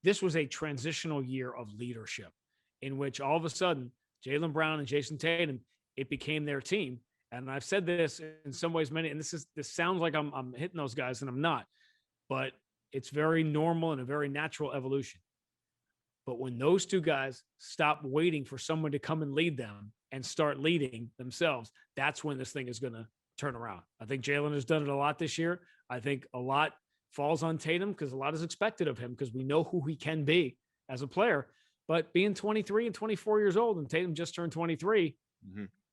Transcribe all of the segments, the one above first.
this was a transitional year of leadership in which all of a sudden Jaylen Brown and Jayson Tatum, it became their team. And I've said this in some ways, and this sounds like I'm hitting those guys, and I'm not, but it's very normal and a very natural evolution. But when those two guys stop waiting for someone to come and lead them and start leading themselves, that's when this thing is going to turn around. I think Jaylen has done it a lot this year. I think a lot falls on Tatum because a lot is expected of him because we know who he can be as a player. But being 23 and 24 years old, and Tatum just turned 23,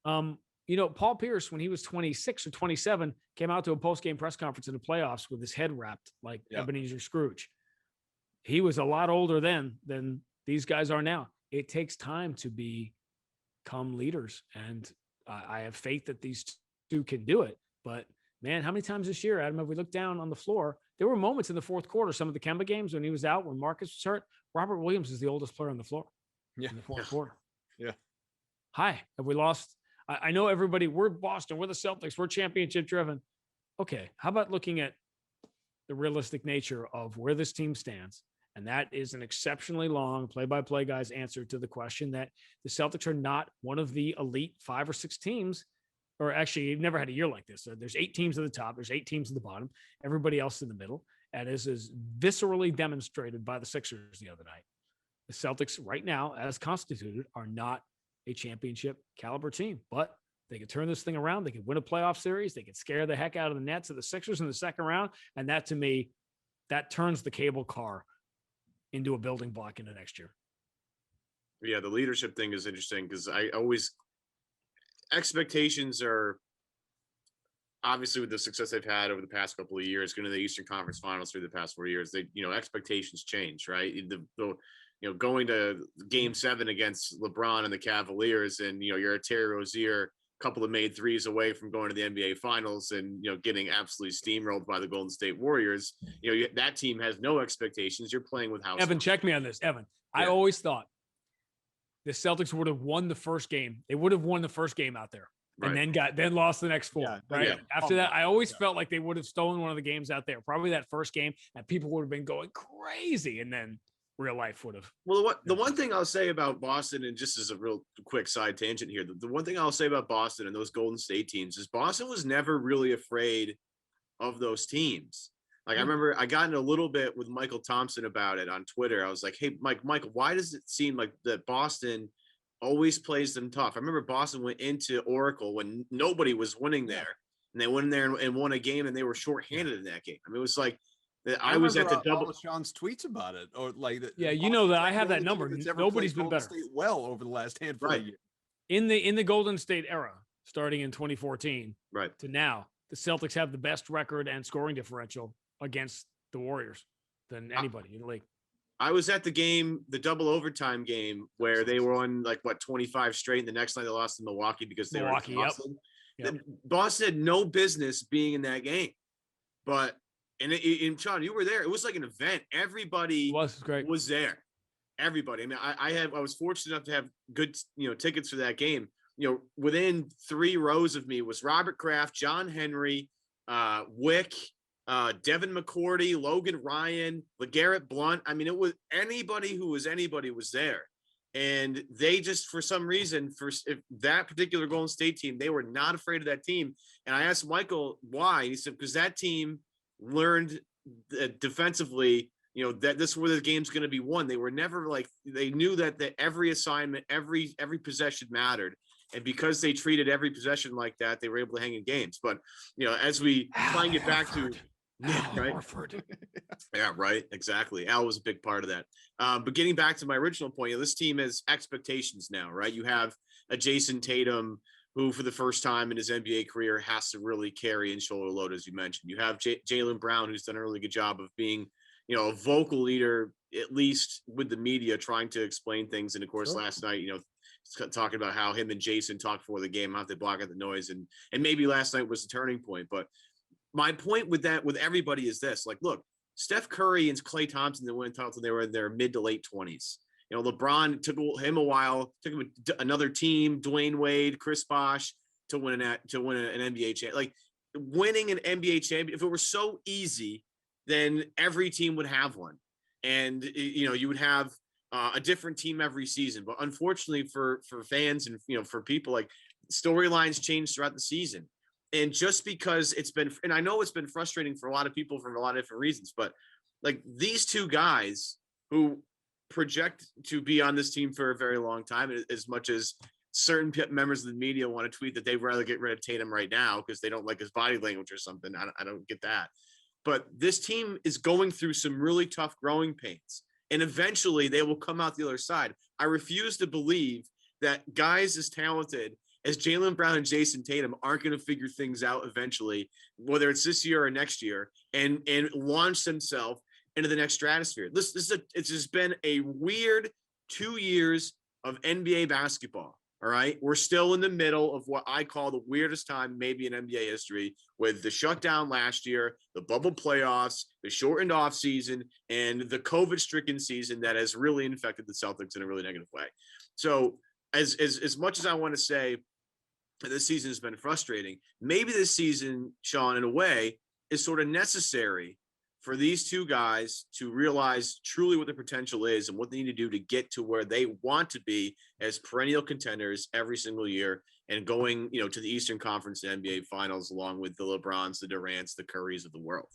Paul Pierce, when he was 26 or 27, came out to a post-game press conference in the playoffs with his head wrapped like Ebenezer Scrooge. He was a lot older then than these guys are now. It takes time to become leaders, and I have faith that these two can do it. But, man, how many times this year, Adam, have we looked down on the floor? There were moments in the fourth quarter, some of the Kemba games when he was out, when Marcus was hurt. Robert Williams is the oldest player on the floor in the fourth quarter. Yeah. Hi, have we lost? I know everybody, we're Boston, we're the Celtics, we're championship driven. Okay, how about looking at the realistic nature of where this team stands? And that is an exceptionally long play-by-play guy's answer to the question that the Celtics are not one of the elite 5 or 6 teams, or actually you've never had a year like this. There's 8 teams at the top, there's 8 teams at the bottom, everybody else in the middle. And this is viscerally demonstrated by the Sixers the other night. The Celtics right now, as constituted, are not a championship caliber team, but they could turn this thing around. They could win a playoff series. They could scare the heck out of the Nets of the Sixers in the second round. And that, to me, that turns the cable car into a building block into next year. Yeah, the leadership thing is interesting because expectations are obviously with the success they've had over the past couple of years, going to the Eastern Conference Finals through the past 4 years, expectations change, right? Going to Game 7 against LeBron and the Cavaliers, and you're a Terry Rozier, couple of made threes away from going to the NBA Finals, and getting absolutely steamrolled by the Golden State Warriors. That team has no expectations. You're playing with house. Evan, check me on this, Evan. Yeah. I always thought the Celtics would have won the first game. They would have won the first game out there, right, and then lost the next 4. Yeah, right. Yeah. After that, I always felt like they would have stolen one of the games out there. Probably that first game, and people would have been going crazy, and then real life would have. Well, the one thing I'll say about Boston, and just as a real quick side tangent here, the one thing I'll say about Boston and those Golden State teams is Boston was never really afraid of those teams. Like, I remember I got in a little bit with Michael Thompson about it on Twitter. I was like, hey, Michael, why does it seem like that Boston always plays them tough? I remember Boston went into Oracle when nobody was winning there, and they went in there and won a game, and they were shorthanded in that game. I mean, it was like, I was at the double. Sean's tweets about it, or like, yeah, that I have that number. Nobody's been better. State well over the last handful of years. In the Golden State era, starting in 2014, right to now, the Celtics have the best record and scoring differential against the Warriors than anybody in the league. I was at the game, the double overtime game, where they were on 25 straight, and the next night they lost to Milwaukee because they were in Boston. Yep. Boston had no business being in that game, but. And Sean, you were there. It was like an event. Everybody was there. Everybody. I mean, I was fortunate enough to have good, tickets for that game. Within 3 rows of me was Robert Kraft, John Henry, Wick, Devin McCourty, Logan Ryan, LeGarrette Blount. I mean, it was anybody who was anybody was there. And they just, for some reason, if that particular Golden State team, they were not afraid of that team. And I asked Michael why. He said, because that team learned defensively, that this is where the game's going to be won. They were never they knew that every assignment, every possession mattered. And because they treated every possession like that, they were able to hang in games. But, as we try and get back to, right? Yeah, right. Exactly. Al was a big part of that. But getting back to my original point, this team has expectations now, right? You have a Jayson Tatum, who for the first time in his NBA career has to really carry and shoulder load, as you mentioned. You have Jaylen Brown, who's done a really good job of being, a vocal leader, at least with the media, trying to explain things. And of course, last night, talking about how him and Jayson talked before the game, how they block out the noise. And maybe last night was the turning point. But my point with everybody is this, look, Steph Curry and Klay Thompson, they went until they were in their mid to late 20s. LeBron took him a while, took him another team, Dwayne Wade, Chris Bosh, to win an NBA champion. Winning an NBA champion, if it were so easy, then every team would have one. and you would have a different team every season. But unfortunately for fans and for people, like, storylines change throughout the season. And just because and I know it's been frustrating for a lot of people for a lot of different reasons, but like these two guys who project to be on this team for a very long time, as much as certain members of the media want to tweet that they'd rather get rid of Tatum right now because they don't like his body language or something. I don't get that. But this team is going through some really tough growing pains, and eventually they will come out the other side. I refuse to believe that guys as talented as Jaylen Brown and Jayson Tatum aren't going to figure things out eventually, whether it's this year or next year, and launch themselves into the next stratosphere. It's just been a weird 2 years of NBA basketball. All right. We're still in the middle of what I call the weirdest time maybe in NBA history, with the shutdown last year, the bubble playoffs, the shortened off season, and the COVID stricken season that has really infected the Celtics in a really negative way. So as much as I want to say that this season has been frustrating, maybe this season, Sean, in a way, is sort of necessary for these two guys to realize truly what the potential is and what they need to do to get to where they want to be as perennial contenders every single year, and going, to the Eastern Conference and NBA Finals along with the LeBrons, the Durants, the Currys of the world.